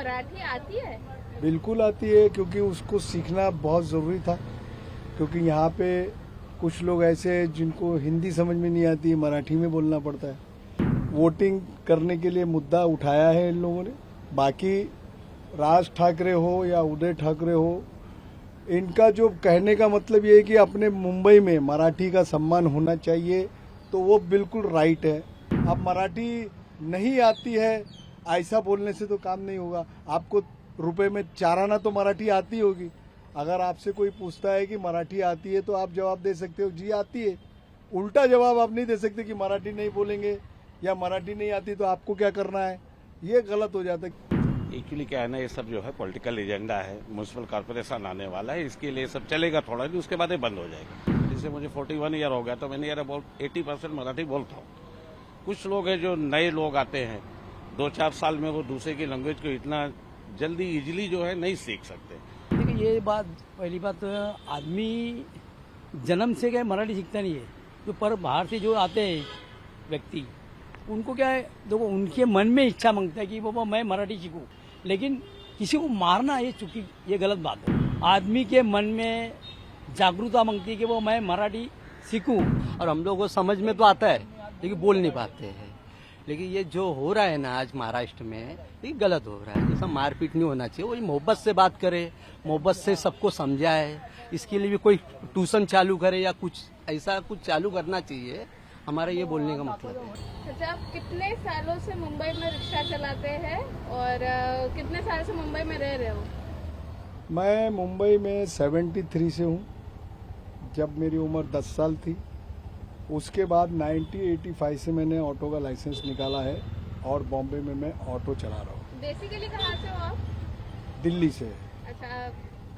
मराठी आती है? बिल्कुल आती है, क्योंकि उसको सीखना बहुत ज़रूरी था। क्योंकि यहाँ पे कुछ लोग ऐसे हैं जिनको हिंदी समझ में नहीं आती, मराठी में बोलना पड़ता है। वोटिंग करने के लिए मुद्दा उठाया है इन लोगों ने। बाकी राज ठाकरे हो या उदय ठाकरे हो, इनका जो कहने का मतलब ये है कि अपने मुंबई में मराठी का सम्मान होना चाहिए, तो वो बिल्कुल राइट है। अब मराठी नहीं आती है ऐसा बोलने से तो काम नहीं होगा। आपको रुपए में 4 आना तो मराठी आती होगी। अगर आपसे कोई पूछता है कि मराठी आती है तो आप जवाब दे सकते हो जी आती है। उल्टा जवाब आप नहीं दे सकते कि मराठी नहीं बोलेंगे या मराठी नहीं आती तो आपको क्या करना है, ये गलत हो जाता है। एक्चुअली क्या है ना, ये सब जो है पॉलिटिकल एजेंडा है। म्यूनसिपल कॉर्पोरेशन आने वाला है, इसके लिए सब चलेगा थोड़ा दिन, उसके बाद ये बंद हो जाएगा। जैसे मुझे 41 ईयर हो गया तो मैंने यार अबाउट 80% मराठी बोलता हूँ। कुछ लोग हैं जो नए लोग आते हैं, 2-4 साल में वो दूसरे की लैंग्वेज को इतना जल्दी इजीली जो है नहीं सीख सकते। देखिए ये बात, पहली बात आदमी जन्म से क्या मराठी सीखता नहीं है। जो पर बाहर से जो आते हैं व्यक्ति, उनको क्या है, देखो उनके मन में इच्छा मांगता है कि बाबा मैं मराठी सीखूं, लेकिन किसी को मारना ये चुकी, ये गलत बात है। आदमी के मन में जागरूकता मांगती है कि वो मैं मराठी सीखूं। और हम लोगों को समझ में तो आता है लेकिन बोल नहीं पाते हैं। लेकिन ये जो हो रहा है ना आज महाराष्ट्र में, ये गलत हो रहा है। ये सब मारपीट नहीं होना चाहिए। वही मोहब्बत से बात करे, मोहब्बत से सबको समझाए। इसके लिए भी कोई ट्यूशन चालू करे या कुछ ऐसा कुछ चालू करना चाहिए। हमारा ये बोलने का मतलब है। अच्छा, आप कितने सालों से मुंबई में रिक्शा चलाते हैं और कितने साल से मुंबई में रह रहे हो? मैं मुंबई में 73 से हूँ, जब मेरी उम्र 10 साल थी। उसके बाद 1985 से मैंने ऑटो का लाइसेंस निकाला है और बॉम्बे में मैं ऑटो चला रहा हूँ। बेसिकली कहाँ से हो आप? दिल्ली से। अच्छा,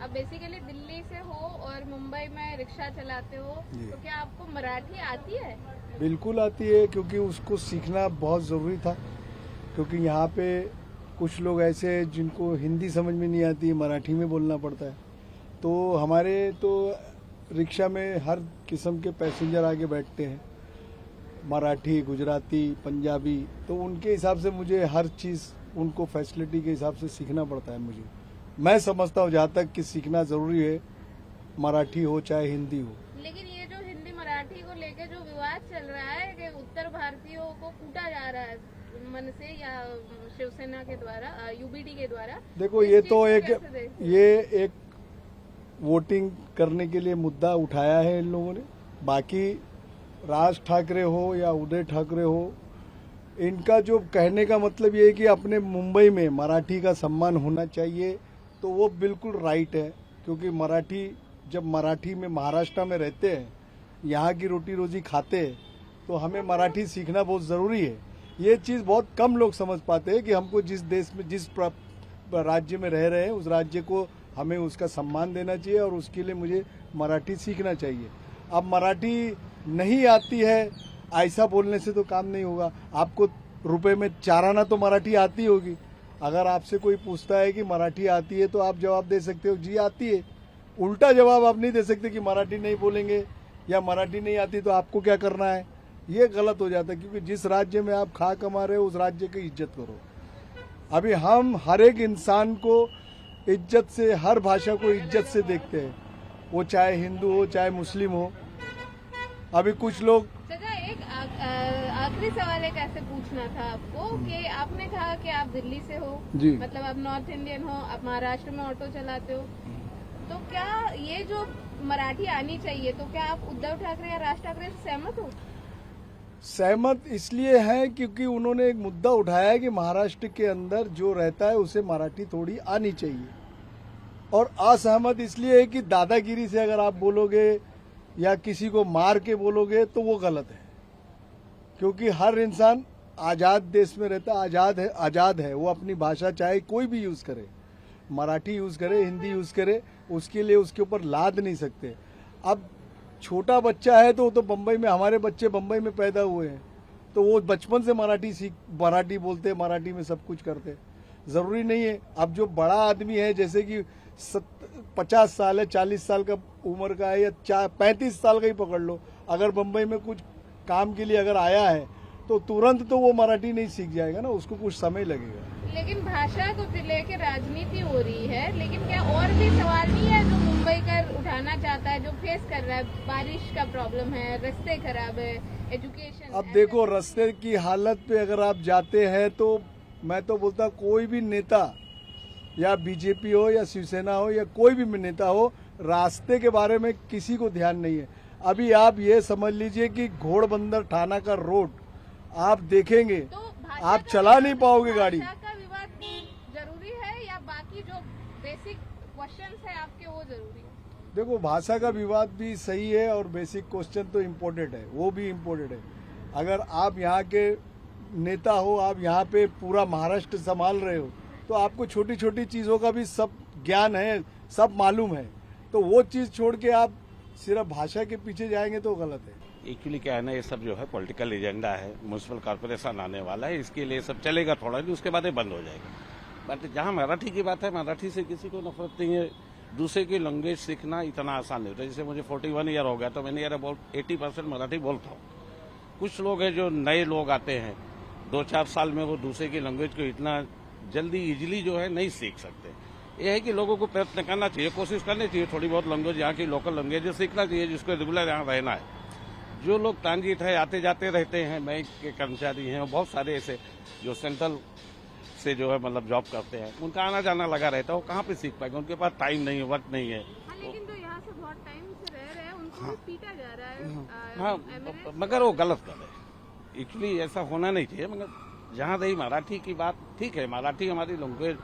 आप बेसिकली दिल्ली से हो और मुंबई में रिक्शा चलाते हो, तो क्या आपको मराठी आती है? बिल्कुल आती है, क्योंकि उसको सीखना बहुत ज़रूरी था। क्योंकि यहाँ पे कुछ लोग ऐसे हैं जिनको हिंदी समझ में नहीं आती, मराठी में बोलना पड़ता है। तो हमारे तो रिक्शा में हर किस्म के पैसेंजर आगे बैठते हैं, मराठी, गुजराती, पंजाबी। तो उनके हिसाब से मुझे हर चीज़ उनको फैसिलिटी के हिसाब से सीखना पड़ता है। मैं समझता हूँ जहाँ तक कि सीखना ज़रूरी है, मराठी हो चाहे हिंदी हो। लेकिन ये जो हिंदी मराठी को लेके जो विवाद चल रहा है कि उत्तर भारतीयों को कूटा जा रहा है मन से या शिवसेना के द्वारा, यूबीडी के द्वारा, देखो ये तो एक वोटिंग करने के लिए मुद्दा उठाया है इन लोगों ने। बाकी राज ठाकरे हो या उदय ठाकरे हो, इनका जो कहने का मतलब ये है कि अपने मुंबई में मराठी का सम्मान होना चाहिए, तो वो बिल्कुल राइट है। क्योंकि जब मराठी में महाराष्ट्र में रहते हैं, यहाँ की रोटी रोजी खाते हैं, तो हमें मराठी सीखना बहुत ज़रूरी है। ये चीज़ बहुत कम लोग समझ पाते हैं कि हमको जिस देश में, जिस राज्य में रह रहे हैं, उस राज्य को हमें उसका सम्मान देना चाहिए और उसके लिए मुझे मराठी सीखना चाहिए। अब मराठी नहीं आती है ऐसा बोलने से तो काम नहीं होगा। आपको रुपए में 4 आना तो मराठी आती होगी। अगर आपसे कोई पूछता है कि मराठी आती है तो आप जवाब दे सकते हो जी आती है। उल्टा जवाब आप नहीं दे सकते कि मराठी नहीं बोलेंगे या मराठी नहीं आती तो आपको क्या करना है, ये गलत हो जाता है। क्योंकि जिस राज्य में आप खा कमा रहे हो उस राज्य की इज्जत करो। अभी हम हर एक इंसान को इज्जत से, हर भाषा को इज्जत से देखते हैं, वो चाहे हिंदू हो चाहे मुस्लिम हो। अभी कुछ लोग एक आखिरी सवाल एक ऐसे पूछना था आपको कि आपने कहा कि आप दिल्ली से हो जी, मतलब आप नॉर्थ इंडियन हो, आप महाराष्ट्र में ऑटो चलाते हो, तो क्या ये जो मराठी आनी चाहिए, तो क्या आप उद्धव ठाकरे या राज ठाकरे से सहमत हो? सहमत इसलिए है क्योंकि उन्होंने एक मुद्दा उठाया है कि महाराष्ट्र के अंदर जो रहता है उसे मराठी थोड़ी आनी चाहिए। और असहमत इसलिए है कि दादागिरी से अगर आप बोलोगे या किसी को मार के बोलोगे तो वो गलत है। क्योंकि हर इंसान आज़ाद देश में रहता है, आज़ाद है। वो अपनी भाषा चाहे कोई भी यूज़ करे, मराठी यूज़ करे, हिंदी यूज़ करे, उसके लिए उसके ऊपर लाद नहीं सकते। अब छोटा बच्चा है तो वो तो बम्बई में, हमारे बच्चे बम्बई में पैदा हुए हैं, तो वो बचपन से मराठी बोलते, मराठी में सब कुछ करते। ज़रूरी नहीं है। अब जो बड़ा आदमी है, जैसे कि 50 साल है, 40 साल का उम्र का है या 35 साल का ही पकड़ लो, अगर बम्बई में कुछ काम के लिए अगर आया है तो तुरंत तो वो मराठी नहीं सीख जाएगा ना, उसको कुछ समय लगेगा। लेकिन भाषा को लेके राजनीति हो रही है, लेकिन क्या और भी सवाल नहीं है जो मुंबई कर उठाना चाहता है, जो फेस कर रहा है? बारिश का प्रॉब्लम है, रास्ते खराब है, एजुकेशन। अब देखो, रास्ते की हालत पे अगर आप जाते हैं तो मैं तो बोलता कोई भी नेता, या बीजेपी हो या शिवसेना हो या कोई भी नेता हो, रास्ते के बारे में किसी को ध्यान नहीं है। अभी आप ये समझ लीजिए कि घोड़बंदर थाना का रोड आप देखेंगे तो आप चला नहीं पाओगे गाड़ी। भाषा का विवाद जरूरी है या बाकी जो बेसिक क्वेश्चंस है आपके वो जरूरी है? देखो, भाषा का विवाद भी सही है और बेसिक क्वेश्चन तो इम्पोर्टेंट है, वो भी इम्पोर्टेंट है। अगर आप यहाँ के नेता हो, आप यहाँ पे पूरा महाराष्ट्र संभाल रहे हो, तो आपको छोटी छोटी चीजों का भी सब ज्ञान है, सब मालूम है। तो वो चीज छोड़ के आप सिर्फ भाषा के पीछे जाएंगे तो गलत है। एक्चुअली क्या है ना, ये सब जो है पॉलिटिकल एजेंडा है, म्यूनसिपल कॉर्पोरेशन आने वाला है, इसके लिए सब चलेगा थोड़ा दिन, उसके बाद ये बंद हो जाएगा। बट जहाँ मराठी की बात है, मराठी से किसी को नफरत नहीं है। दूसरे की लैंग्वेज सीखना इतना आसान नहीं होता। जैसे मुझे 41 ईयर हो गया तो मैंने 80% मराठी बोलता हूँ। कुछ लोग हैं जो नए लोग आते हैं, 2-4 साल में वो दूसरे की लैंग्वेज को इतना जल्दी इजीली जो है नहीं सीख सकते। ये है कि लोगों को प्रयत्न करना चाहिए, कोशिश करनी चाहिए, थोड़ी बहुत लैंग्वेज यहाँ की लोकल लैंग्वेज सीखना चाहिए, जिसको रेगुलर यहाँ रहना है। जो लोग ट्रांजिट है, आते जाते रहते हैं, बैंक के कर्मचारी हैं, और बहुत सारे ऐसे जो सेंट्रल से जो है मतलब जॉब करते हैं, उनका आना जाना लगा रहता है, वो कहाँ पे सीख पाएंगे? उनके पास टाइम नहीं है, वक्त नहीं है। हाँ, लेकिन जो यहाँ से बहुत टाइम से रह रहे हैं उनको भी पीटा जा रहा है। हाँ, मगर वो गलत कर है। एक्चुअली ऐसा होना नहीं चाहिए। मगर जहाँ रही मराठी की बात, ठीक है, मराठी हमारी लैंग्वेज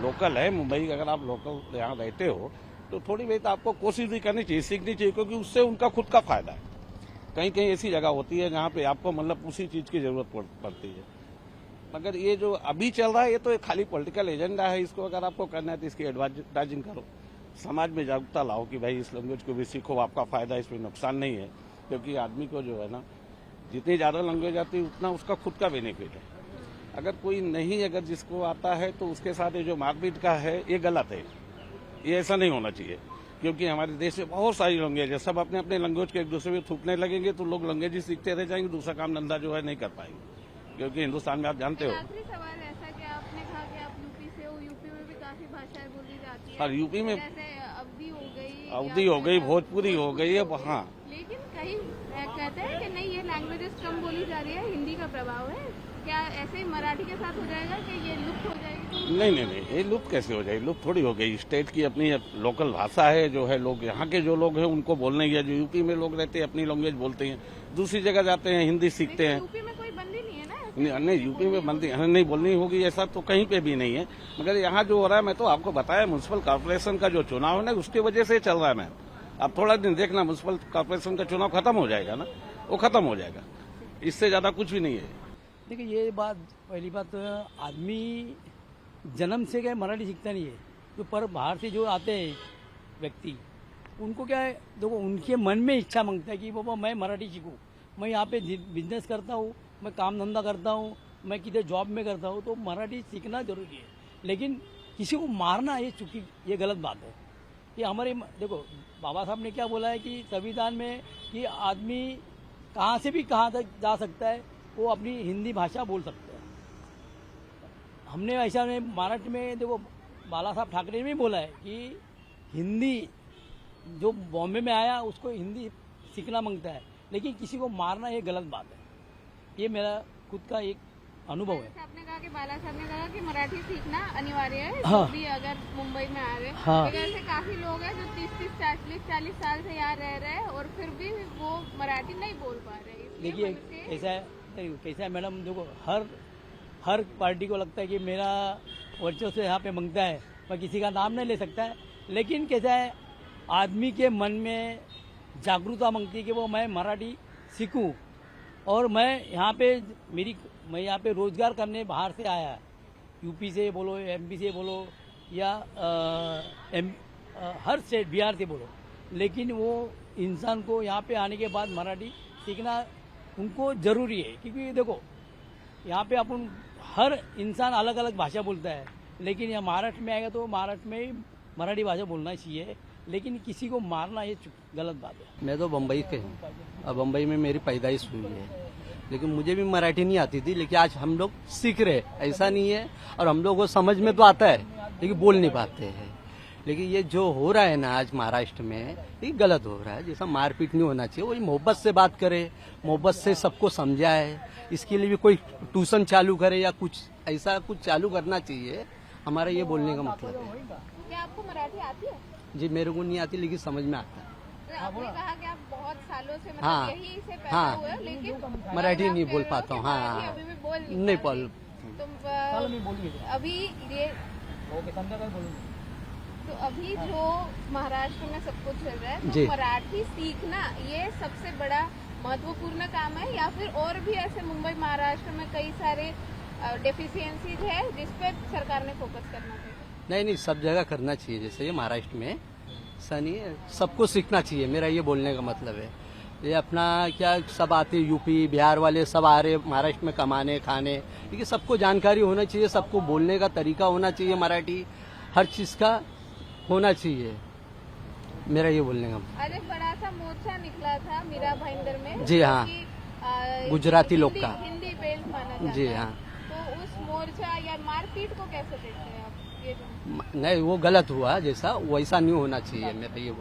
लोकल है। मुंबई अगर आप लोकल यहाँ रहते हो तो थोड़ी बहुत आपको कोशिश भी करनी चाहिए, सीखनी चाहिए, क्योंकि उससे उनका खुद का फायदा है। कहीं कहीं ऐसी जगह होती है जहाँ पे आपको मतलब उसी चीज की जरूरत पड़ती है। मगर ये जो अभी चल रहा है, ये तो खाली पॉलिटिकल एजेंडा है। इसको अगर आपको करना है तो इसकी एडवर्टाइजिंग करो, समाज में जागरूकता लाओ कि भाई इस लैंग्वेज को भी सीखो, आपका फायदा, इसमें नुकसान नहीं है। क्योंकि आदमी को जो है ना, जितनी ज्यादा लैंग्वेज आती है उतना उसका खुद का बेनिफिट है। अगर कोई नहीं, अगर जिसको आता है तो उसके साथ ये जो मारपीट का है, ये गलत है। ये ऐसा नहीं होना चाहिए, क्योंकि हमारे देश में बहुत सारी लैंग्वेज है। सब अपने अपने लैंग्वेज को एक दूसरे में थूकने लगेंगे तो लोग लैंग्वेज ही सीखते रह जाएंगे, दूसरा काम धंधा जो है नहीं कर पाएंगे। क्योंकि हिंदुस्तान में आप जानते हो, आखिरी सवाल ऐसा कि आपने कहा कि आप यूपी से हो, यूपी में भी काफी भाषाएं बोली जाती है। और यूपी में जैसे अवधी हो गई, भोजपुरी हो गई है। हाँ, लेकिन कहीं कहते हैं कि नहीं, ये लैंग्वेजेस कम बोली जा रही है, हिंदी का प्रभाव है। क्या ऐसे ही मराठी के साथ हो जाएगा कि ये लुप्त हो जाएगी? नहीं, ये लुप्त कैसे हो जाएगी? लुप्त थोड़ी हो गई। स्टेट की अपनी लोकल भाषा है, जो है लोग यहाँ के जो लोग हैं उनको बोलने की। जो यूपी में लोग रहते हैं अपनी लैंग्वेज बोलते हैं, दूसरी जगह जाते हैं हिंदी सीखते हैं। यूपी में कोई बंदी नहीं है ना? नहीं, यूपी में बंदी नहीं बोलनी होगी, ऐसा तो कहीं पे भी नहीं है। मगर यहाँ जो हो रहा है, मैं तो आपको बताया, म्यूनसिपल कॉर्पोरेशन का जो चुनाव है ना, उसकी वजह से चल रहा है। मैम, आप थोड़ा दिन देखना, म्यूनसिपल कॉर्पोरेशन का चुनाव खत्म हो जाएगा ना, वो खत्म हो जाएगा, इससे ज्यादा कुछ भी नहीं है। देखिए, ये बात, पहली बात, आदमी जन्म से क्या मराठी सीखता नहीं है। जो पर बाहर से जो आते हैं व्यक्ति, उनको क्या है, देखो, उनके मन में इच्छा मांगता है कि बाबा मैं मराठी सीखूं, मैं यहाँ पे बिजनेस करता हूँ, मैं काम धंधा करता हूँ, मैं किधर जॉब में करता हूँ, तो मराठी सीखना जरूरी है। लेकिन किसी को मारना ये गलत बात है। ये हमारे, देखो, बाबा साहब ने क्या बोला है कि संविधान में कि आदमी कहाँ से भी कहाँ तक जा सकता है, वो अपनी हिंदी भाषा बोल सकता है। हमने ऐसा नहीं, महाराष्ट्र में देखो, बाला साहब ठाकरे ने भी बोला है कि हिंदी, जो बॉम्बे में आया उसको हिंदी सीखना मांगता है, लेकिन किसी को मारना ये गलत बात है। ये मेरा खुद का एक अनुभव है। आपने कहा कि बाला साहब ने कहा कि मराठी सीखना अनिवार्य है, हाँ, जो भी अगर मुंबई में आ रहे। हाँ, लेकिन ऐसे काफी लोग हैं जो 30-40 साल से यहाँ रह रहे हैं और फिर भी वो मराठी नहीं बोल पा रहे। देखिए, कैसा है मैडम, देखो, हर पार्टी को लगता है कि मेरा वर्चस्व यहाँ पे मांगता है, मैं किसी का नाम नहीं ले सकता है। लेकिन कैसा है, आदमी के मन में जागरूकता मांगती है कि वो मैं मराठी सीखूं, और मैं यहाँ पे रोजगार करने बाहर से आया, यूपी से बोलो, एमपी से बोलो, या हर स्टेट, बिहार से बोलो, लेकिन वो इंसान को यहाँ पे आने के बाद मराठी सीखना उनको जरूरी है। क्योंकि देखो, यहाँ पे अपन हर इंसान अलग अलग भाषा बोलता है, लेकिन यहाँ महाराष्ट्र में आएगा तो महाराष्ट्र में ही मराठी भाषा बोलना चाहिए, लेकिन किसी को मारना ये गलत बात है। मैं तो बम्बई के हूँ, और बम्बई में मेरी पैदाइश हुई है। लेकिन मुझे भी मराठी नहीं आती थी, लेकिन आज हम लोग सीख रहे, ऐसा नहीं है। और हम लोग को समझ में तो आता है लेकिन बोल नहीं पाते हैं। लेकिन ये जो हो रहा है ना आज महाराष्ट्र में, ये गलत हो रहा है। जैसा मारपीट नहीं होना चाहिए, वही मोहब्बत से बात करे, मोहब्बत से सबको समझाए। इसके लिए भी कोई ट्यूशन चालू करे या कुछ ऐसा कुछ चालू करना चाहिए। हमारा ये बोलने का मतलब है। क्या आपको मराठी आती है? जी मेरे को नहीं आती, लेकिन समझ में आता है। आपने कहा कि आप बहुत सालों से मतलब हाँ, यही से पैदा हाँ। हुए हो, लेकिन मराठी आप नहीं कह बोल रहे हो पाता कि हूँ। हाँ, मराठी हाँ। अभी भी बोल नहीं पाते। बोल। तो अभी ये तो अभी जो महाराष्ट्र में सब कुछ चल रहा है, जी। तो मराठी सीखना ये सबसे बड़ा महत्वपूर्ण काम है, या फिर और भी ऐसे मुंबई महाराष्ट्र में कई सारे डेफिशिएंसीज है जिस पे सरकार ने फोकस करना चाहिए? नहीं, सब जगह करना चाहिए। जैसे ये महाराष्ट्र में ऐसा नहीं है, सबको सीखना चाहिए। मेरा ये बोलने का मतलब है। ये अपना क्या सब आते यूपी बिहार वाले सब आ रहे महाराष्ट्र में कमाने खाने, क्योंकि सबको जानकारी होना चाहिए, सबको बोलने का तरीका होना चाहिए, मराठी हर चीज का होना चाहिए। मेरा ये बोलने का मतलब। अरे बड़ा सा मोर्चा निकला था मीरा भाईंदर में, जी हाँ। जो कि, गुजराती लोग का। हिंदी बेल्ट माना जाता जी है। हाँ। तो उस मोर्चा या मारपीट को कैसे देखते हैं आप? ये जो नहीं, वो गलत हुआ, जैसा वैसा नहीं होना चाहिए। मेरा ये